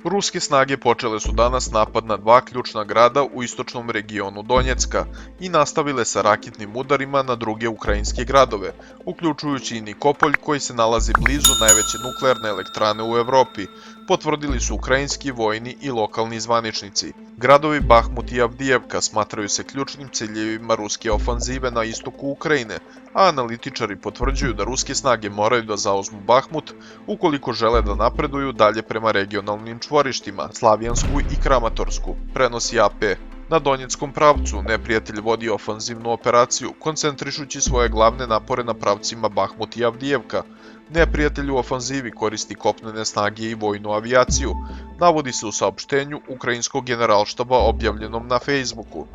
Ruske snage počele su danas napad na dva ključna grada u istočnom regionu Donjecka i nastavile sa raketnim udarima na druge ukrajinske gradove, uključujući i Nikopolj koji se nalazi blizu najveće nuklearne elektrane u Evropi, potvrdili su ukrajinski vojni i lokalni zvaničnici. Gradovi Bahmut i Avdijevka smatraju se ključnim ciljevima ruske ofanzive na istoku Ukrajine, a analitičari potvrđuju da ruske snage moraju da zauzmu Bahmut ukoliko žele da napreduju dalje prema regionalnim čvorištima, Slavjansku i Kramatorsku, prenosi AP. Na Donjeckom pravcu neprijatelj vodi ofanzivnu operaciju, koncentrišući svoje glavne napore na pravcima Bahmut i Avdijevka. Neprijatelj u ofanzivi koristi kopnene snage i vojnu avijaciju, navodi se u saopštenju ukrajinskog generalštaba objavljenom na Facebooku.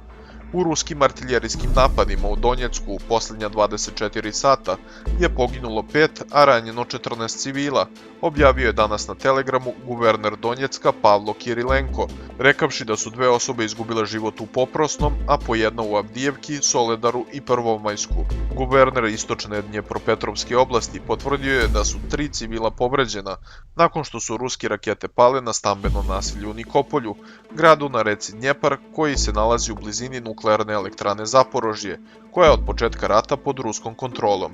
U ruskim artiljerijskim napadima u Donjecku u posljednja 24 sata je poginulo 5, a ranjeno 14 civila, objavio je danas na Telegramu guverner Donjecka Pavlo Kirilenko, rekavši da su dve osobe izgubile život u Poprosnom, a po jedna u Avdijevki, Soledaru i Prvomajsku. Guverner istočne Dnjepropetrovske oblasti potvrdio je da su 3 civila povređena nakon što su ruske rakete pale na stambeno naselje u Nikopolju, gradu na reci Dnjepar koji se nalazi u blizini nuklearne elektrane Zaporožje, koja je od početka rata pod ruskom kontrolom.